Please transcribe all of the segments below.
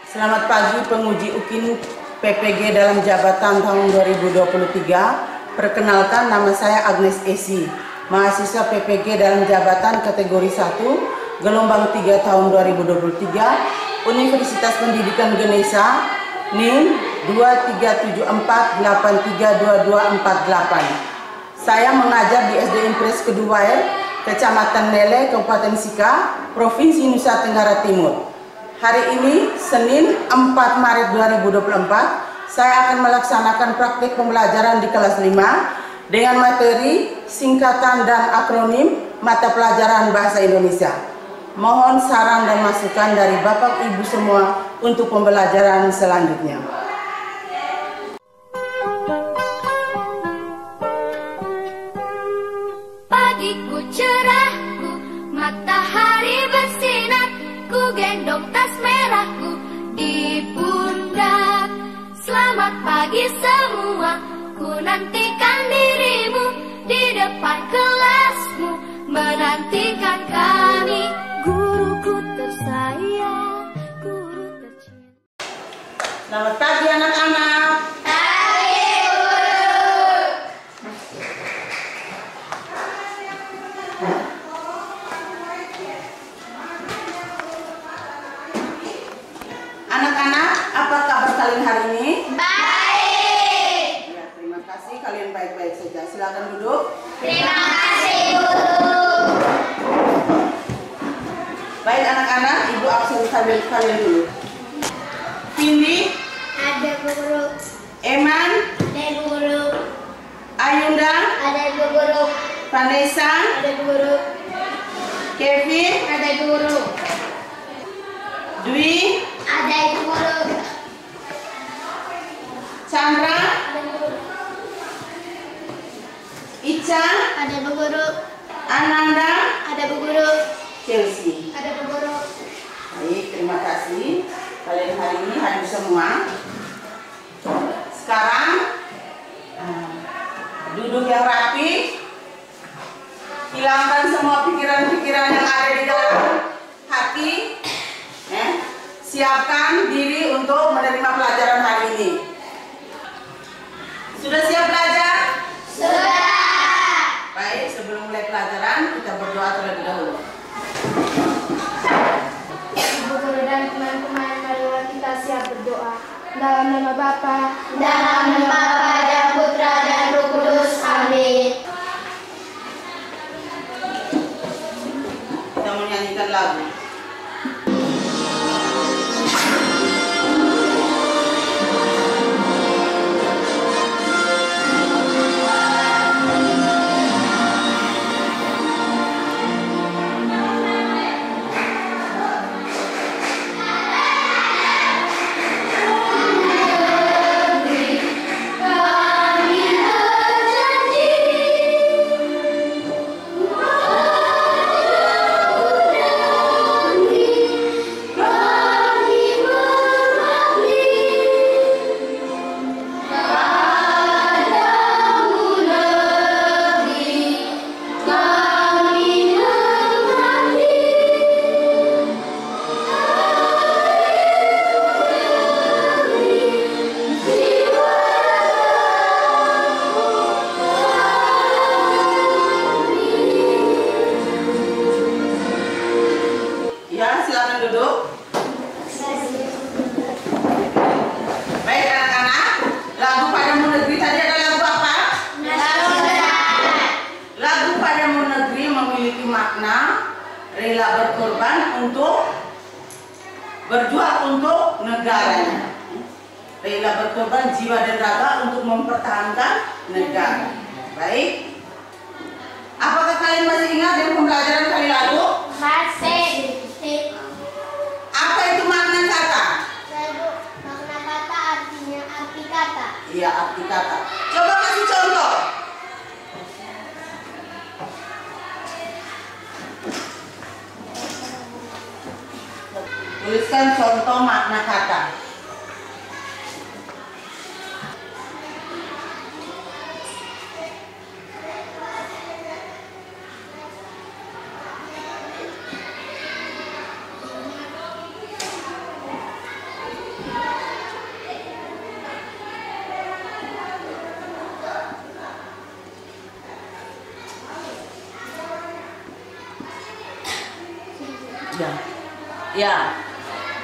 Selamat pagi penguji UKIN PPG dalam jabatan tahun 2023. Perkenalkan, nama saya Agnes Esi, mahasiswa PPG dalam jabatan kategori 1, gelombang 3 tahun 2023, Universitas Pendidikan Ganesha, NIM 2374832248. Saya mengajar di SD Impres Keduair, Kecamatan Nele, Kabupaten Sika, Provinsi Nusa Tenggara Timur. Hari ini, Senin 4 Maret 2024, saya akan melaksanakan praktik pembelajaran di kelas 5 dengan materi singkatan dan akronim mata pelajaran Bahasa Indonesia. Mohon saran dan masukan dari Bapak Ibu semua untuk pembelajaran selanjutnya. Pagiku cerahku, matahari bersinar, ku gendong tas merahku di pundak. Selamat pagi semua, ku nantikan dirimu di depan kelasmu, menantikan kami. Guruku tersayang, guru tercinta. Selamat pagi anak-anak. Anak-anak, apa kabar kalian hari ini? Baik. Ya, terima kasih, kalian baik-baik saja. Silakan duduk. Terima kasih guru. Baik anak-anak, ibu absen kalian dulu. Vindi, Ada guru. Eman, Ada guru. Ayunda, Ada guru. Vanessa, Ada guru. Kevin, Ada guru. Dwi, Ada guru. Chandra, Ada guru. Ica, Ada guru. Ananda, Ada guru. Chelsea. Ada guru. Baik, terima kasih. Kalian hari ini hadir semua. Sekarang duduk yang rapi. Hilangkan semua pikiran-pikiran yang ada di dalam hati. Siapkan diri untuk menerima pelajaran hari ini. Sudah siap belajar? Sudah. Baik, sebelum mulai pelajaran kita berdoa terlebih dahulu. Ibu guru dan teman-teman, marilah kita siap berdoa. Dalam nama Bapa, Dalam nama Bapa dan Putra dan Roh Kudus. Amin. Kita menyanyikan lagu. Ya, silakan duduk. Baik anak-anak, lagu Padamu Negeri tadi ada lagu apa? Lagu Padamu Negeri memiliki makna rela berkorban untuk berjuang untuk negaranya. Rela berkorban jiwa dan raga untuk mempertahankan negara. Baik. Apakah kalian masih ingat dengan pembelajaran kali lalu? Masih. Apa itu makna kata? Lalu makna kata artinya arti kata. Iya, arti kata. Coba kasih contoh. Tuliskan contoh makna kata. Ya.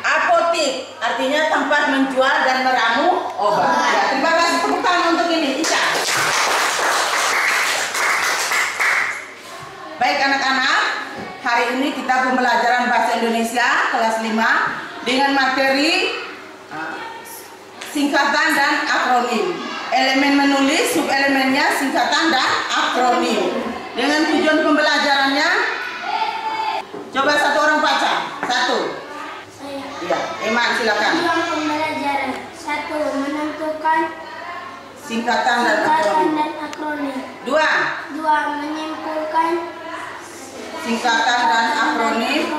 Apotik artinya tempat menjual dan meramu obat. Ya, terima kasih, tepuk tangan untuk ini, Ica. Baik anak-anak, hari ini kita pembelajaran bahasa Indonesia kelas 5 dengan materi singkatan dan akronim. Elemen menulis, subelemennya singkatan dan akronim. Dengan tujuan pembelajarannya, coba satu orang baca. Satu. Ya, Iman silakan. Tujuan pembelajaran 1. Menentukan Singkatan dan akronim. 2. 2. Menyimpulkan Singkatan dan akronim.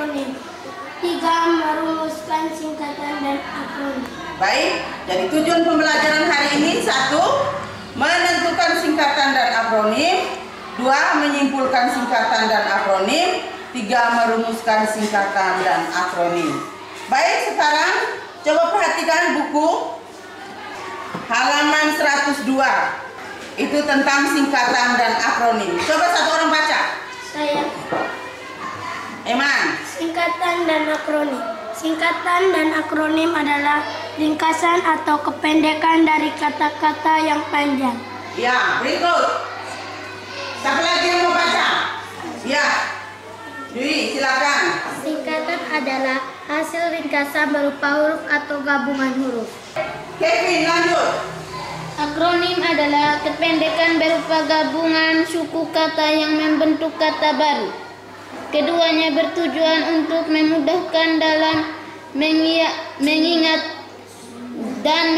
3. Merumuskan singkatan dan akronim. Baik, jadi tujuan pembelajaran hari ini 1. Menentukan singkatan dan akronim. 2. Menyimpulkan singkatan dan akronim. 3. Merumuskan singkatan dan akronim. Baik, sekarang coba perhatikan buku halaman 102. Itu tentang singkatan dan akronim. Coba satu orang baca. Saya. Eman. Singkatan dan akronim. Singkatan dan akronim adalah ringkasan atau kependekan dari kata-kata yang panjang. Ya, berikut. Siapa lagi yang mau baca? Ya. Dwi, silakan. Singkatan adalah hasil ringkasan berupa huruf atau gabungan huruf. Kevin, lanjut. Akronim adalah kependekan berupa gabungan suku kata yang membentuk kata baru. Keduanya bertujuan untuk memudahkan dalam mengingat dan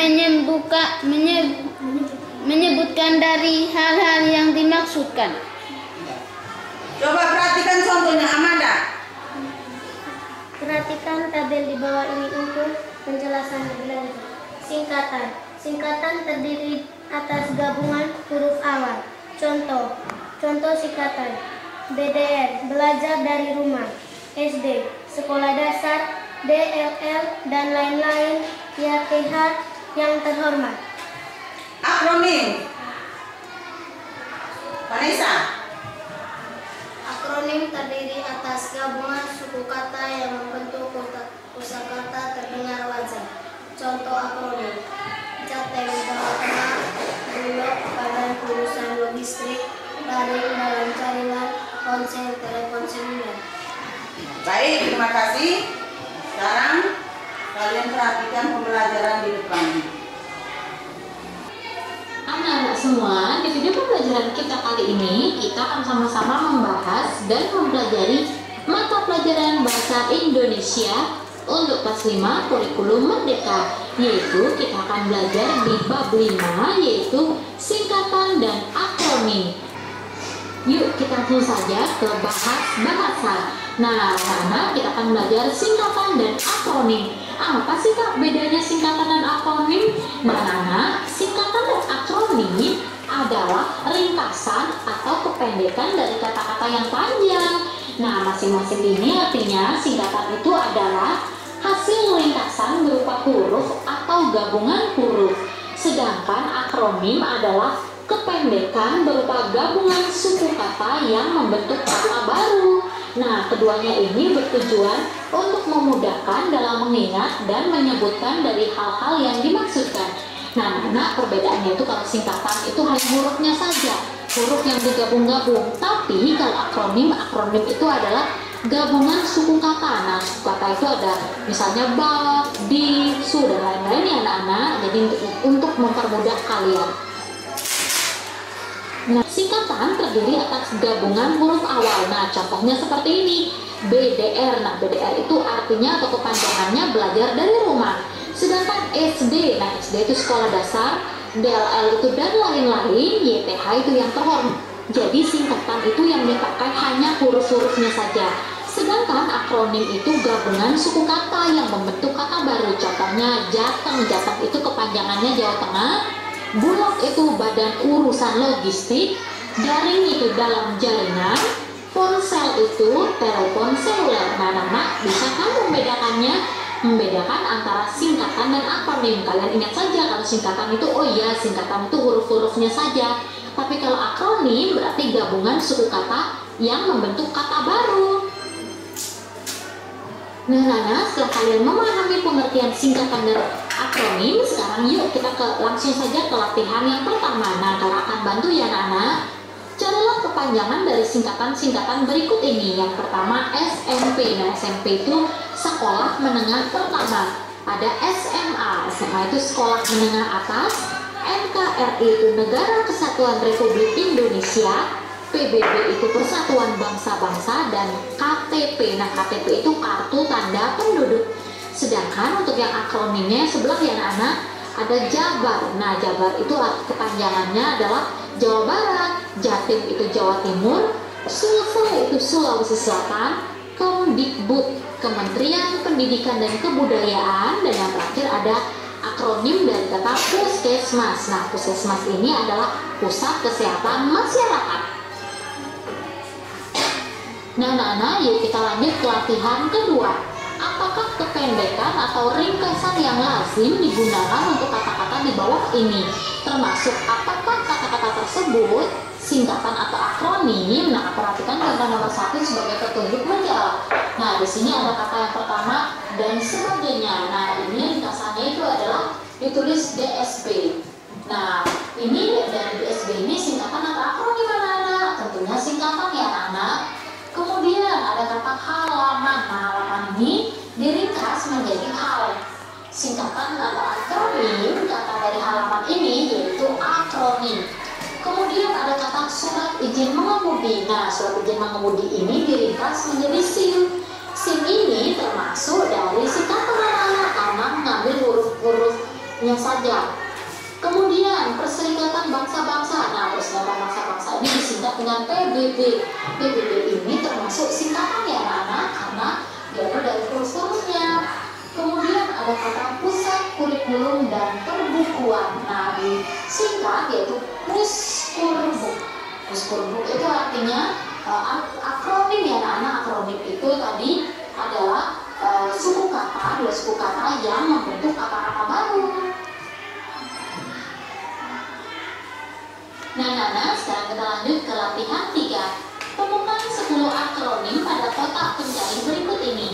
menyebutkan dari hal-hal yang dimaksudkan. Coba perhatikan contohnya, Amanda. Perhatikan tabel di bawah ini untuk penjelasan lebih lanjut. Singkatan. Singkatan terdiri atas gabungan huruf awal. Contoh singkatan. BDR, belajar dari rumah. SD, sekolah dasar. DLL, dan lain-lain. YTH yang terhormat. Akronim. Vanessa. Akronim terdiri atas gabungan suku kata yang membentuk kosakata terdengar wajar. Contoh akronim: Jateng, Jawa Tengah, Bulog, Badan Urusan Logistik, Daring, dalam jaringan, Ponsel, telepon seluler. Baik, terima kasih. Sekarang kalian perhatikan pembelajaran di depan. Anak-anak semua, di video pembelajaran kita kali ini, kita akan sama-sama membahas dan mempelajari mata pelajaran bahasa Indonesia untuk kelas 5 kurikulum Merdeka, yaitu kita akan belajar di bab 5, yaitu singkatan dan akronim. Yuk kita langsung saja ke bahasa. Nah, anak-anak, kita akan belajar singkatan dan akronim. Apa sih Kak bedanya singkatan dan akronim? Nah, anak-anak, singkatan dan akronim adalah ringkasan atau kependekan dari kata-kata yang panjang. Nah, masing-masing ini artinya singkatan itu adalah hasil ringkasan berupa huruf atau gabungan huruf. Sedangkan akronim adalah kependekan berupa gabungan suku kata yang membentuk kata baru. Nah, keduanya ini bertujuan untuk memudahkan dalam mengingat dan menyebutkan dari hal-hal yang dimaksudkan. Nah, perbedaannya itu kalau singkatan itu hanya hurufnya saja, huruf yang digabung-gabung. Tapi kalau akronim itu adalah gabungan suku kata. Nah, suku kata itu ada misalnya ba, di, su, dan lain-lain ya anak-anak. Jadi untuk mempermudah kalian. Nah, singkatan terdiri atas gabungan huruf awal. Nah, contohnya seperti ini. BDR. Nah, BDR itu artinya atau kepanjangannya belajar dari rumah. Sedangkan SD. Nah, SD itu sekolah dasar. DLL itu dan lain-lain. YTH itu yang terhormat. Jadi singkatan itu yang dipakai hanya huruf-hurufnya saja. Sedangkan akronim itu gabungan suku kata yang membentuk kata baru. Contohnya Jateng. Jateng itu kepanjangannya Jawa Tengah. Bulog itu badan urusan logistik, daring itu dalam jaringan, ponsel itu telepon seluler. Nah, bisa kamu membedakan antara singkatan dan akronim. Kalian ingat saja kalau singkatan itu, oh iya, singkatan itu huruf-hurufnya saja. Tapi kalau akronim berarti gabungan suku kata yang membentuk kata baru. Nah, Nana, setelah kalian memahami pengertian singkatan dan akronim, sekarang yuk kita langsung saja ke latihan yang pertama. Nah, kalau akan bantu ya Nana, carilah kepanjangan dari singkatan-singkatan berikut ini. Yang pertama SMP. Nah, SMP itu sekolah menengah pertama. Ada SMA. SMA itu sekolah menengah atas. NKRI itu Negara Kesatuan Republik Indonesia. PBB itu Persatuan Bangsa-Bangsa, dan KTP. Nah, KTP itu kartu tanda penduduk. Sedangkan untuk yang akronimnya sebelah ya anak, ada Jabar. Nah, Jabar itu kepanjangannya adalah Jawa Barat, Jatim itu Jawa Timur, Sulsel itu Sulawesi Selatan, Kemdikbud Kementerian Pendidikan dan Kebudayaan, dan yang terakhir ada akronim dari kata Puskesmas. Nah, Puskesmas ini adalah Pusat Kesehatan Masyarakat. Nah, Nana, yuk kita lanjut ke latihan kedua. Apakah kependekan atau ringkasan yang lazim digunakan untuk kata-kata di bawah ini? Termasuk apakah kata-kata tersebut singkatan atau akronim? Nah, perhatikan gambar nomor 1 sebagai petunjuk menjawab. Nah, di sini ada kata yang pertama dan sebagainya. Nah, ini ringkasannya itu adalah ditulis DSB. Nah, ini dari DSB ini singkatan atau akronim anak-anak? Tentunya singkatan ya anak-anak. Kemudian ada kata halaman. Nah, halaman ini diringkas menjadi hal. Singkatan atau akronim kata dari halaman ini yaitu akronim. Kemudian ada kata surat izin mengemudi. Nah, surat izin mengemudi ini diringkas menjadi SIM. SIM ini termasuk dari singkatan anak-anak karena mengambil huruf-hurufnya saja. Kemudian Perserikatan Bangsa-Bangsa. Nah, Perserikatan Bangsa-Bangsa ini disingkat dengan PBB. PBB ini termasuk singkatan ya anak-anak karena diambil dari huruf-hurufnya. Kemudian ada kata pusat kurikulum dan perbukuan. Nah, disingkat yaitu Puskurbuk. Puskurbuk itu artinya akronim ya anak-anak. Akronim itu tadi adalah suku kata, dua suku kata yang membentuk kata-kata baru. Nah, Nana, sekarang kita lanjut ke latihan 3. Temukan 10 akronim pada kotak pencari berikut ini.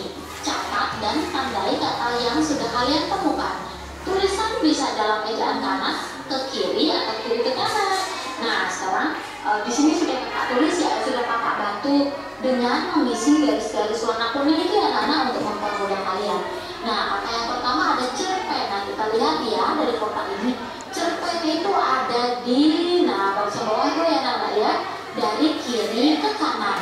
Catat dan tandai kata yang sudah kalian temukan. Tulisan bisa dalam ejaan kanan ke kiri atau kiri ke kanan. Nah, sekarang di sini sudah kakak tulis ya, sudah kakak bantu dengan mengisi garis-garis warna kuning itu ya Nana untuk mempermudah kalian. Nah, kata yang pertama ada cerpen. Nah, kita lihat ya dari kotak ini. Cerpen itu ada di, nah bagian bawah itu ya Nana ya, dari kiri ke kanan.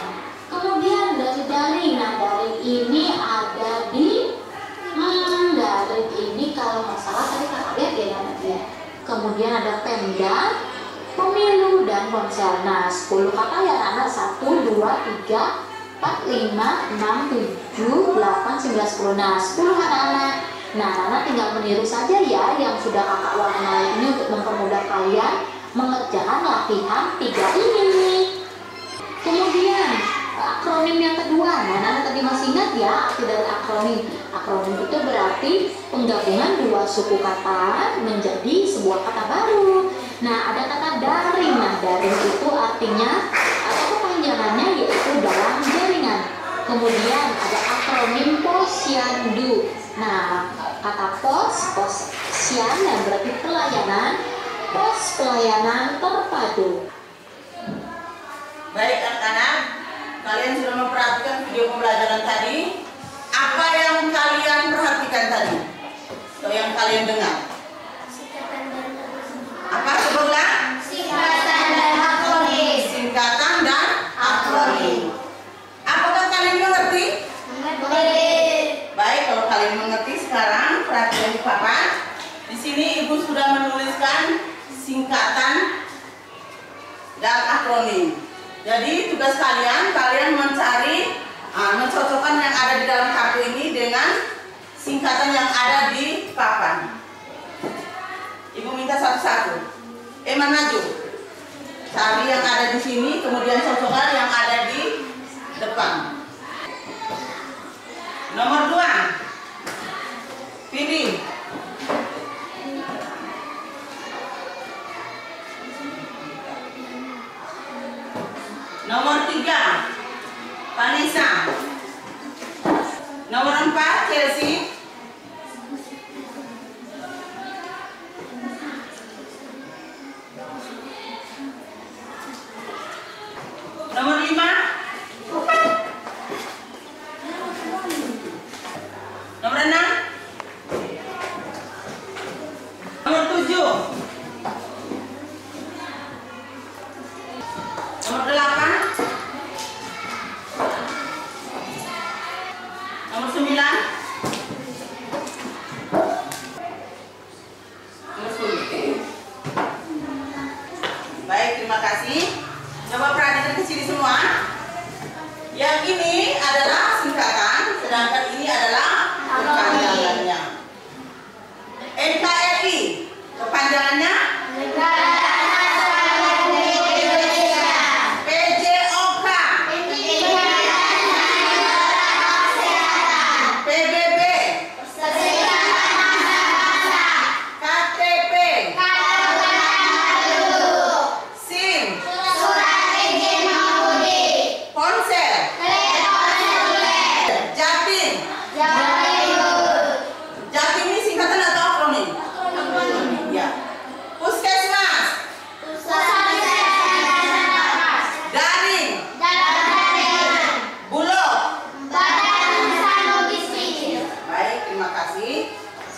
Kemudian dari daring. Nah, daring ini ada di daring ini kalau nggak salah tadi kakak lihat ya Nana ya. Kemudian ada Pemda, pemilu, dan ponsel. Nah, 10 kata ya Nana. 1, 2, 3, 4, 5, 6, 7, 8, 9, 10. Nah, 10 anak-anak. Nah, Nana tinggal meniru saja ya yang sudah kakak warnai ini untuk mempermudah kalian mengerjakan latihan 3 ini. Kemudian akronim yang kedua. Nah, Nana tadi masih ingat ya arti dari akronim. Akronim itu berarti penggabungan dua suku kata menjadi sebuah kata baru. Nah, ada kata daring. Nah, daring itu artinya atau kepanjangannya yaitu dalam jaringan. Kemudian ada akronim posyandu. Nah, kata posyan yang berarti pelayanan, pos pelayanan terpadu. Baik anak-anak, kalian sudah memperhatikan video pembelajaran tadi. Apa yang kalian perhatikan tadi? Atau yang kalian dengar? Apa sebutlah? Singkatan dan akronim. Singkatan dan akronim. Apakah kalian mengerti? Mengerti. Baik, kalau kalian mengerti sekarang perhatian di papan. Di sini Ibu sudah menuliskan singkatan dan akronim. Jadi tugas kalian mencari, mencocokkan yang ada di dalam kartu ini dengan singkatan yang ada di papan. Ibu minta satu-satu. Manaju. Cari yang ada di sini, kemudian cocokkan yang ada di depan. Nomor 2. Pilih. Nomor 3. Vanessa. Nomor 4.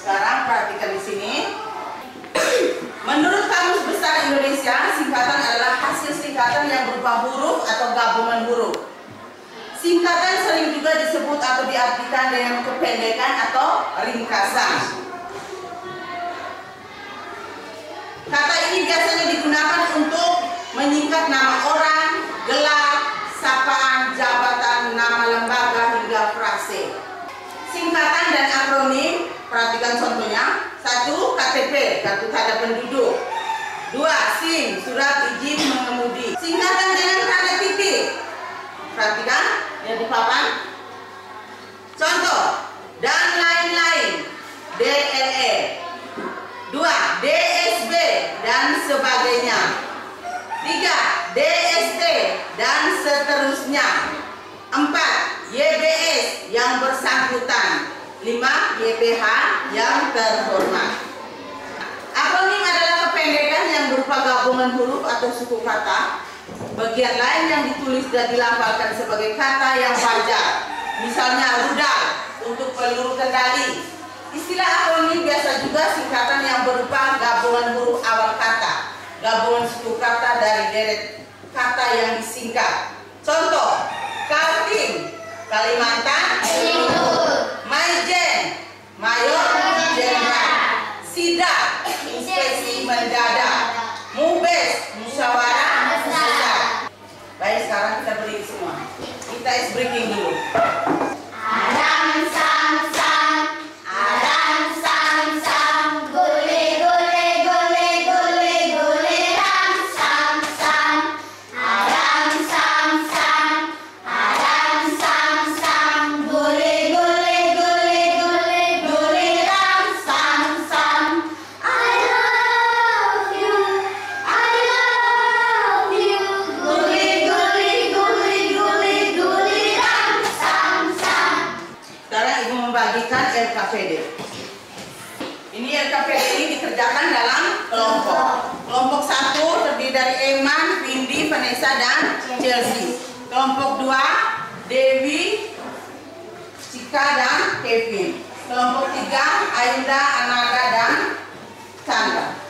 Sekarang perhatikan di sini. Menurut Kamus Besar Indonesia, singkatan adalah hasil singkatan yang berupa huruf atau gabungan huruf. Singkatan sering juga disebut atau diartikan dengan kependekan atau ringkasan. Kata ini biasanya digunakan untuk menyingkat nama orang, gelar, sapaan, jabatan, nama lembaga, hingga frase. Singkatan dan akronim, perhatikan contohnya. 1. KTP, kartu tanda penduduk. 2. SIM, surat izin mengemudi. Singkatan dengan tanda titik. Perhatikan yang di papan. Contoh, dan lain-lain. DLE. 2. DSB dan sebagainya. 3. DST dan seterusnya. 4. YBS yang bersangkutan. 5. YPH yang terhormat. Akronim adalah kependekan yang berupa gabungan huruf atau suku kata. Bagian lain yang ditulis dan dilafalkan sebagai kata yang wajar. Misalnya rudal untuk peluru kendali. Istilah akronim biasa juga singkatan yang berupa gabungan huruf awal kata, gabungan suku kata dari deret kata yang disingkat. Contoh, Kaltim, Kalimantan, Maijen, Mayor Jenderal, Sidak, Inspeksi Mendadak, Mubes, Musyawarah Besar. Baik, sekarang kita beri semua. Kita is breaking dulu. Aram sam sam, aram sam sam, gole gole gole gole gole ram sam sam, aram sam sam, aram sam sam, gole gole gole gole gole ram sam sam. I love you, gole gole gole gole gole ram sam sam. Sekarang Ibu membagikan LKPD. Ini LKPD ini dikerjakan dalam kelompok. Kelompok 1 terdiri dari Eman, Vindi, Vanessa, dan Chelsea. Kelompok 2 Dewi, Cika, dan Kevin. Kelompok 3 Ainda, Anaga, dan Chandra.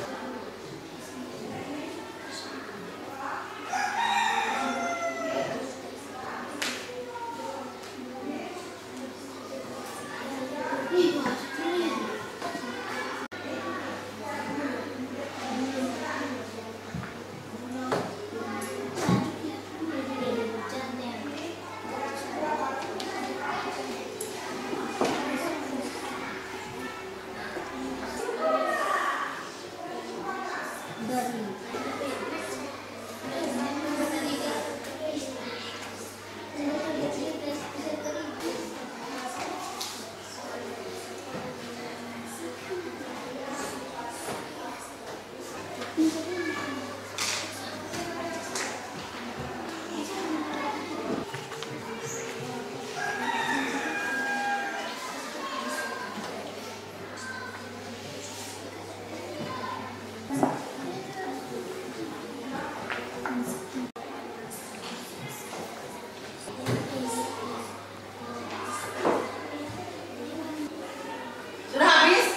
Sudah habis?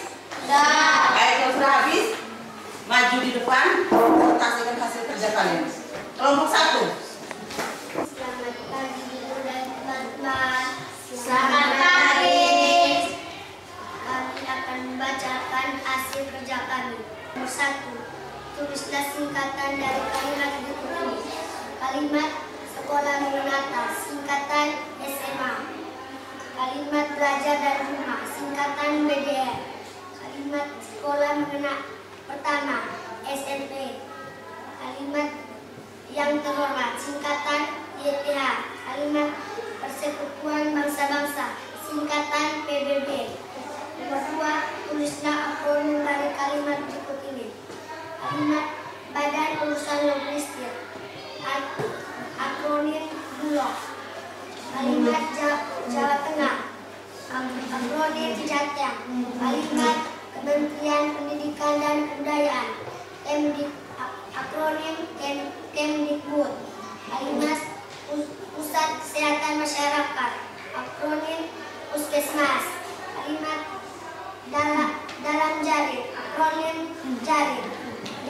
Dah. Baik, kalau sudah habis, maju di depan, presentasikan hasil kerja kalian. Kelompok 1. Selamat pagi dan teman-teman. Selamat pagi. Kami akan membacakan hasil kerja kami. Nomor 1. Tulislah singkatan dari kalimat berikut ini. Kalimat sekolah menata, singkatan SMA. Kalimat belajar dan rumah, singkatan BDR. Kalimat sekolah menengah pertama, SMP. Kalimat yang terhormat, singkatan YPH. Kalimat Persekutuan Bangsa-Bangsa, singkatan PBB. Nomor 2, tulislah akronim dari kalimat berikut ini. Kalimat Badan Urusan Logistik, akronim BULOG. Kalimat Jawa Tengah, akronim Jateng. Kalimat Kementerian Pendidikan dan Kebudayaan, akronim Kemdikbud. Kalimat Pusat Kesehatan Masyarakat, akronim Puskesmas. Kalimat dalam jaring, akronim jaring,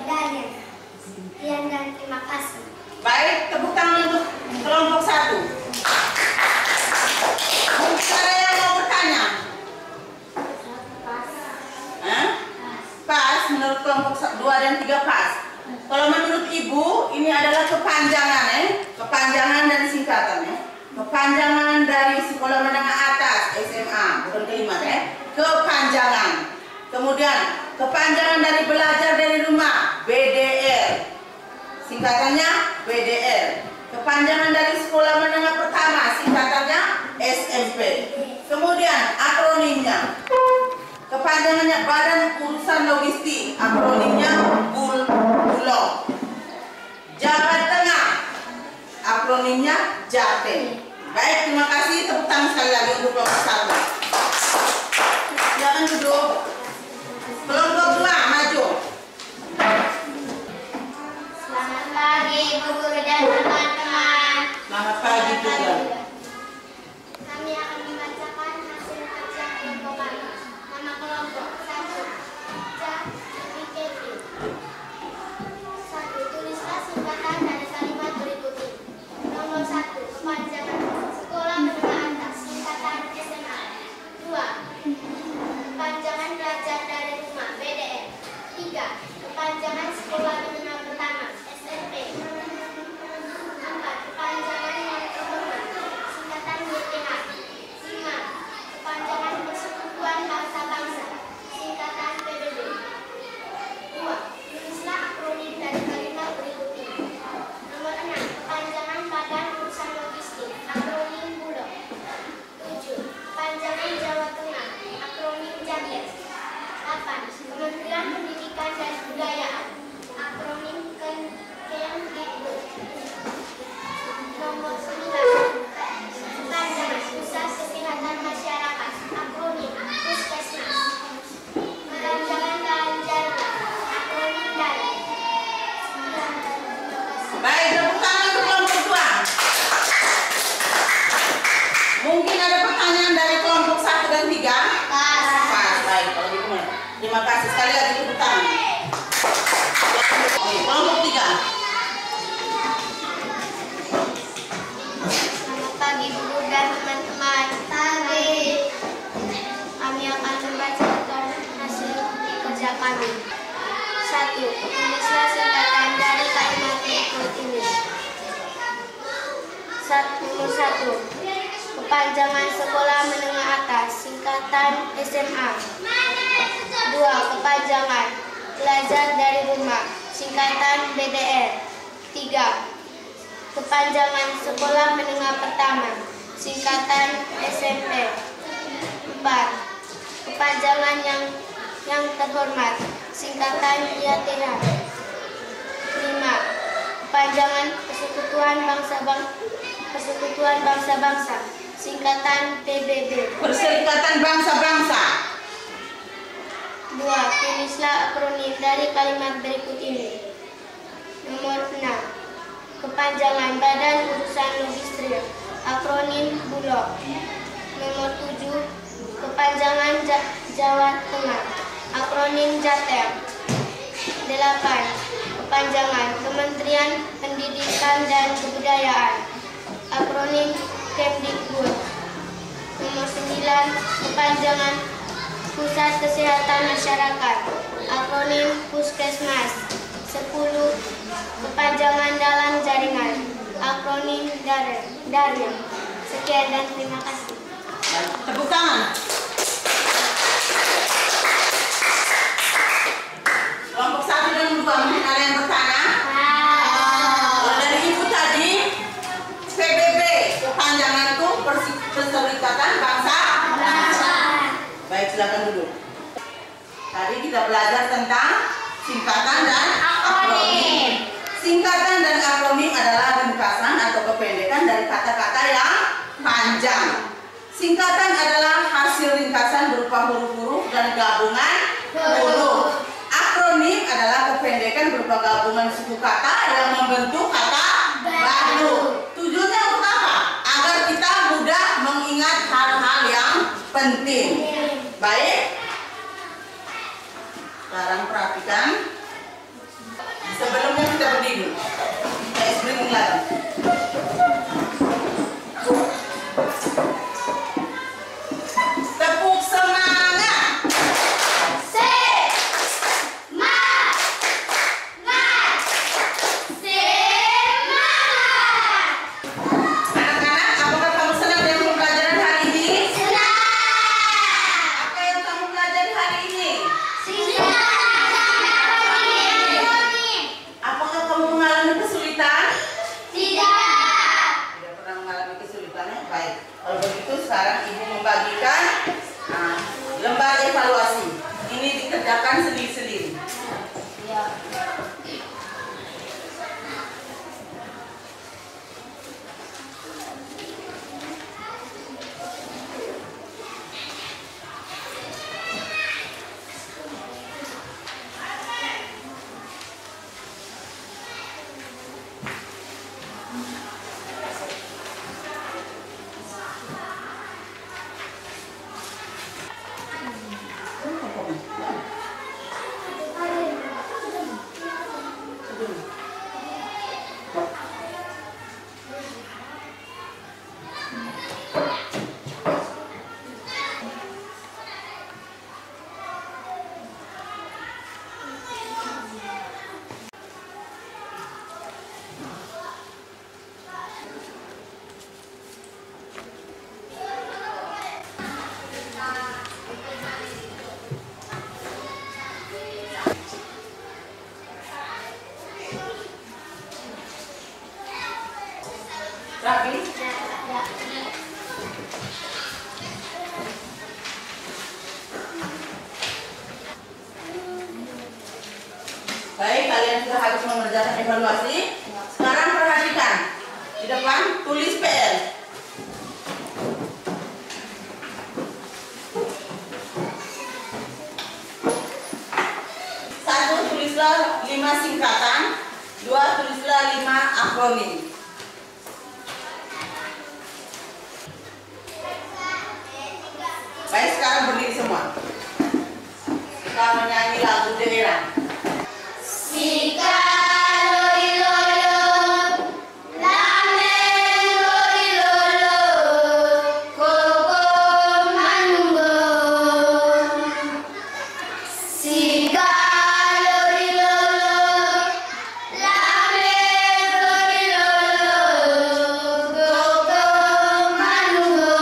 Daniel. Sekian dan terima kasih. Baik, tepuk tangan untuk kelompok 1. Siapa yang mau bertanya? Pas, menurut kelompok 2 dan 3 pas. Kalau menurut Ibu, ini adalah kepanjangan, kepanjangan dan singkatan, kepanjangan dari sekolah menengah atas SMA, bukan kalimat, kepanjangan. Kemudian kepanjangan dari belajar dari rumah, BDR, singkatannya BDR. Kepanjangan dari sekolah menengah pertama, singkatannya SMP. Kemudian akronimnya, kepanjangannya Badan Urusan Logistik, akronimnya Bulog. Jawa Tengah, akronimnya Jateng. Baik, terima kasih. Tepuk tangan sekali lagi untuk kelompok 1. Silakan duduk. Kelompok 2, maju. Selamat pagi Ibu Guru dan teman-teman. Selamat pagi juga. Kami akan membacakan hasil kajian kelompok kami. Nama kelompok 1, JAPIKP. 1. Tulislah singkatan dari kalimat berikut ini. Nomor 1. Kepanjangan sekolah menengah atas, singkatan SMA. 2. Kepanjangan belajar dari rumah, BDR. 3. Kepanjangan sekolah menengah pertama, SMP. 4. Kepanjangan yang terhormat, singkatan YTH. 5. Kepanjangan Persekutuan Bangsa-Bangsa, singkatan PBB. 2. Tulislah akronim dari kalimat berikut ini. Nomor 6. Kepanjangan Badan Urusan Logistik, akronim Bulog. 7. Kepanjangan Jawa Tengah, akronim Jateng. 8. Kementerian Pendidikan dan Kebudayaan, akronim Kemdikbud. Nomor 9. Kepanjangan Pusat Kesehatan Masyarakat, akronim Puskesmas. Kepanjangan dalam jaringan, akronim DARI. Baik, tepuk tangan untuk kelompok 2. Mungkin ada pertanyaan dari kelompok 1 dan 3? Pas, baik. Kalau gitu, terima kasih sekali lagi tepuk tangan. Oke, kelompok 3. Selamat pagi Guru dan teman-teman. Pagi. Kami akan membacakan hasil kerja kami. 1. Tulislah singkatan dari kalimat berikut ini. Nomor 1. Kepanjangan sekolah menengah atas, singkatan SMA. 2. Kepanjangan belajar dari rumah, singkatan BDR. 3. Kepanjangan sekolah menengah pertama, singkatan SMP. 4. Kepanjangan yang terhormat, singkatan YTH. 5. Kepanjangan Persekutuan Bangsa-Bangsa, singkatan PBB. Perserikatan Bangsa-Bangsa. 2. Tulislah akronim dari kalimat berikut ini. Nomor 6. Kepanjangan Badan Urusan Logistik, akronim Bulog. Nomor 7. Kepanjangan Jawa Tengah, akronim Jateng. 8. Kepanjangan Kementerian Pendidikan dan Kebudayaan, akronim Kemdikbud. Nomor 9. Kepanjangan Pusat Kesehatan Masyarakat, akronim Puskesmas. 10. Kepanjangan dalam jaringan, akronim DARI. Sekian dan terima kasih. Tepuk tangan. Kelompok 1 dan 2, mungkin ada yang bertanya? Kalau dari Ibu tadi, PBB, kepanjangan itu Perserikatan Bangsa. Baik, silakan duduk. Tadi kita belajar tentang singkatan dan akronim. Singkatan dan akronim adalah ringkasan atau kependekan dari kata-kata yang panjang. Singkatan adalah hasil ringkasan berupa huruf-huruf dan gabungan huruf. Akronim adalah kependekan berupa gabungan suku kata yang membentuk kata baru. Tujuannya untuk apa? Agar kita mudah mengingat hal-hal yang penting. Baik. Sekarang perhatikan. Sebelumnya kita berdiri. Kita spring lagi. Tepuk semangat. Anak-anak, apakah kamu senang dengan pembelajaran hari ini? Apa yang kamu pelajari hari ini? Apakah kamu mengalami kesulitan? Tidak pernah mengalami kesulitan ya? Baik. Kalau begitu sekarang Ibu membagikan lembar evaluasi. Ini dikerjakan sendiri-sendiri. Rapi? Baik, kalian sudah habis mengerjakan evaluasi. Sekarang perhatikan. Di depan tulis PR. Satu, tulislah 5 singkatan. 2, tulislah 5 akronim. Baik, sekarang berdiri semua. Kita menyanyi lagu daerah. Sika lori lolo, lamen lori lolo, koko manunggo. Sika lori lolo, lamen lori lolo, koko manunggo.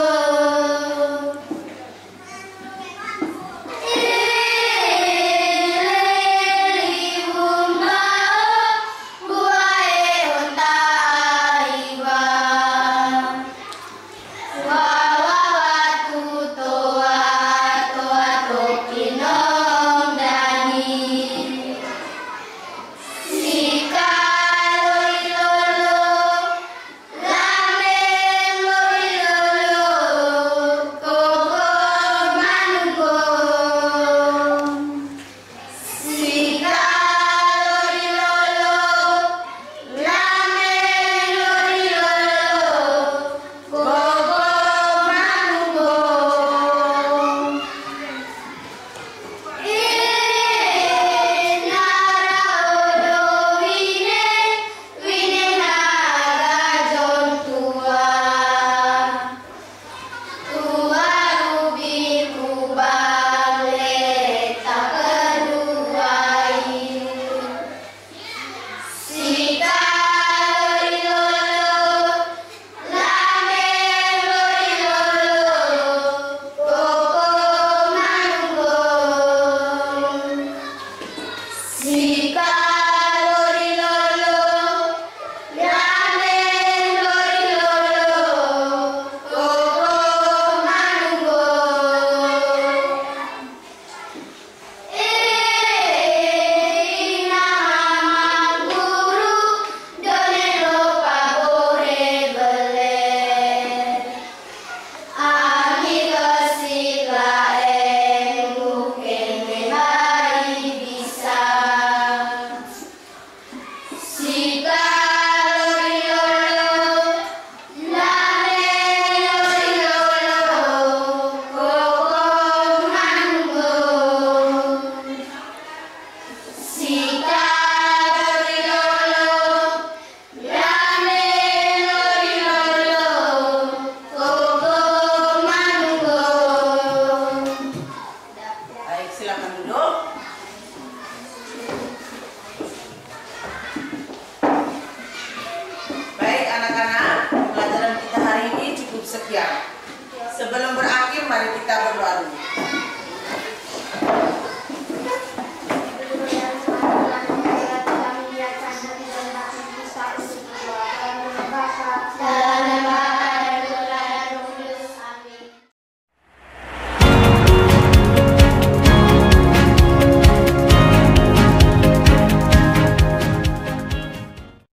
sekian. Sebelum berakhir, mari kita berdoa dulu.